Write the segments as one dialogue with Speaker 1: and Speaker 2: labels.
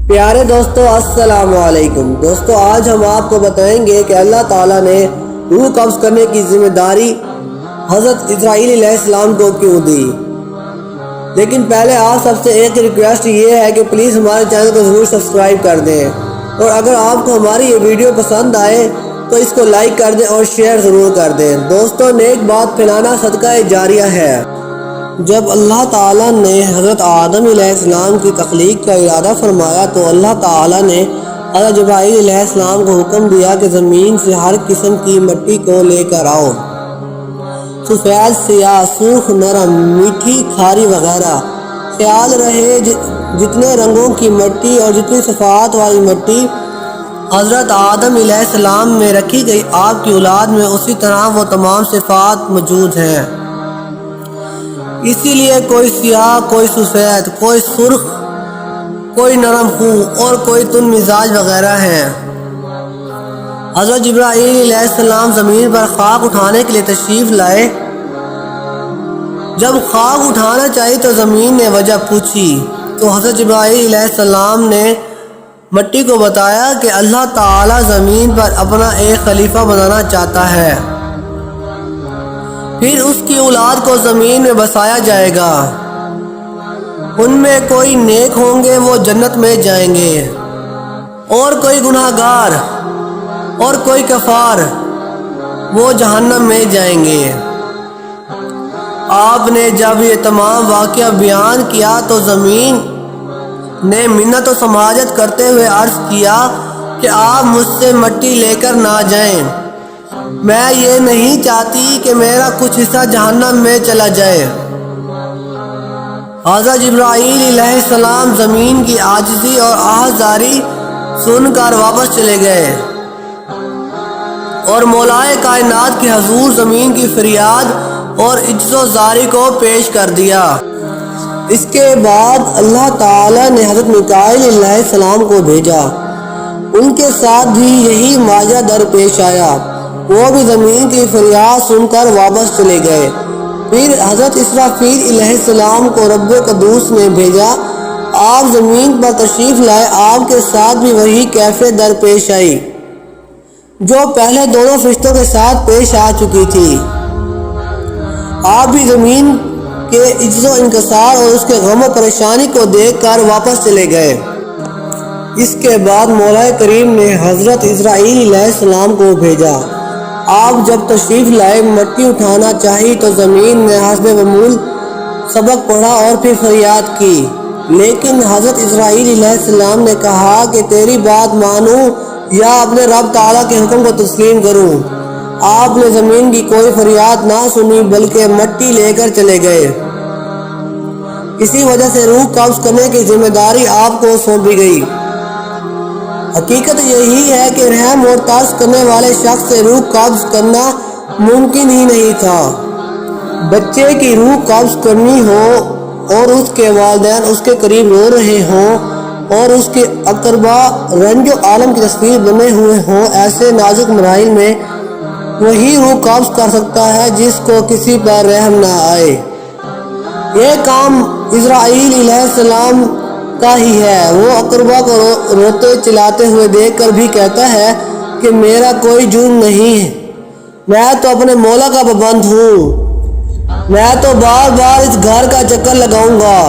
Speaker 1: پیارے دوستو السلام علیکم۔ دوستو آج ہم آپ کو بتائیں گے کہ اللہ تعالیٰ نے روح قبض کرنے کی ذمہ داری حضرت اسرائیل علیہ السلام کو کیوں دی۔ لیکن پہلے آپ سب سے ایک ریکویسٹ یہ ہے کہ پلیز ہمارے چینل کو ضرور سبسکرائب کر دیں، اور اگر آپ کو ہماری یہ ویڈیو پسند آئے تو اس کو لائک کر دیں اور شیئر ضرور کر دیں۔ دوستو نیک بات پھیلانا صدقہ جاریہ ہے۔ جب اللہ تعالیٰ نے حضرت آدم علیہ السلام کی تخلیق کا ارادہ فرمایا تو اللہ تعالیٰ نے حضرت جبرائیل علیہ السلام کو حکم دیا کہ زمین سے ہر قسم کی مٹی کو لے کر آؤ، سفید، سیاہ، سرخ، نرم، میٹھی، کھاری وغیرہ۔ خیال رہے جتنے رنگوں کی مٹی اور جتنی صفات والی مٹی حضرت آدم علیہ السلام میں رکھی گئی، آپ کی اولاد میں اسی طرح وہ تمام صفات موجود ہیں۔ اسی لیے کوئی سیاہ، کوئی سفید، کوئی سرخ، کوئی نرم خو اور کوئی تند مزاج وغیرہ ہیں۔ حضرت جبرائیل علیہ السلام زمین پر خاک اٹھانے کے لیے تشریف لائے۔ جب خاک اٹھانا چاہی تو زمین نے وجہ پوچھی تو حضرت جبرائیل علیہ السلام نے مٹی کو بتایا کہ اللہ تعالیٰ زمین پر اپنا ایک خلیفہ بنانا چاہتا ہے، پھر اس کی اولاد کو زمین میں بسایا جائے گا، ان میں کوئی نیک ہوں گے وہ جنت میں جائیں گے، اور کوئی گناہ گار اور کوئی کفار وہ جہنم میں جائیں گے۔ آپ نے جب یہ تمام واقعہ بیان کیا تو زمین نے منت و سماجت کرتے ہوئے عرض کیا کہ آپ مجھ سے مٹی لے کر نہ جائیں، میں یہ نہیں چاہتی کہ میرا کچھ حصہ جہنم میں چلا جائے۔ حضرت جبرائیل علیہ السلام زمین کی عاجزی اور آہذاری سن کر واپس چلے گئے اور مولائے کائنات کے حضور زمین کی فریاد اور عجز و زاری کو پیش کر دیا۔ اس کے بعد اللہ تعالیٰ نے حضرت میکائیل علیہ السلام کو بھیجا، ان کے ساتھ بھی یہی معجزہ درپیش آیا، وہ بھی زمین کی فریاد سن کر واپس چلے گئے۔ پھر حضرت اسرافیل علیہ السلام کو رب قدوس نے بھیجا، آپ زمین پر تشریف لائے، آپ کے ساتھ بھی وہی کیفیت درپیش آئی جو پہلے دونوں فرشتوں کے ساتھ پیش آ چکی تھی۔ آپ بھی زمین کے عجز و انکسار اور اس کے غم و پریشانی کو دیکھ کر واپس چلے گئے۔ اس کے بعد مولا کریم نے حضرت اسرائیل علیہ السلام کو بھیجا، آپ جب تشریف لائے مٹی اٹھانا چاہی تو زمین نے حسب معمول سبق پڑھا اور پھر فریاد کی، لیکن حضرت اسرائیل علیہ السلام نے کہا کہ تیری بات مانوں یا اپنے رب تعالیٰ کے حکم کو تسلیم کروں۔ آپ نے زمین کی کوئی فریاد نہ سنی بلکہ مٹی لے کر چلے گئے۔ اسی وجہ سے روح قبض کرنے کی ذمہ داری آپ کو سونپی گئی۔ حقیقت یہی ہے کہ رحم اور ترس کرنے والے شخص سے روح قبض کرنا ممکن ہی نہیں تھا۔ بچے کی روح قبض کرنی ہو اور اس کے والدین اس کے قریب رو رہے ہوں اور اس کے اقربا رنج و عالم کی تصویر بنے ہوئے ہوں، ایسے نازک مراحل میں وہی روح قبض کر سکتا ہے جس کو کسی پر رحم نہ آئے۔ یہ کام اسرائیل علیہ السلام کا ہی ہے۔ وہ اقربا کو روتے چلاتے ہوئے دیکھ کر بھی کہتا ہے کہ میرا کوئی جرم نہیں، میں تو اپنے مولا کا پابند ہوں، میں تو بار بار اس گھر کا چکر لگاؤں گا،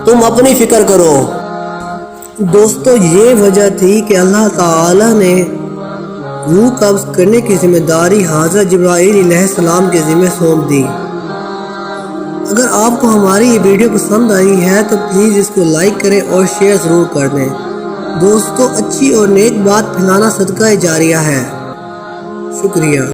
Speaker 1: تم اپنی فکر کرو۔ دوستو یہ وجہ تھی کہ اللہ تعالیٰ نے روح قبض کرنے کی ذمہ داری حضرت جبرائیل علیہ السلام کے ذمہ سونپ دی۔ اگر آپ کو ہماری یہ ویڈیو پسند آئی ہے تو پلیز اس کو لائک کریں اور شیئر ضرور کر دیں۔ دوستو اچھی اور نیک بات پھیلانا صدقہ جاریہ ہے۔ شکریہ۔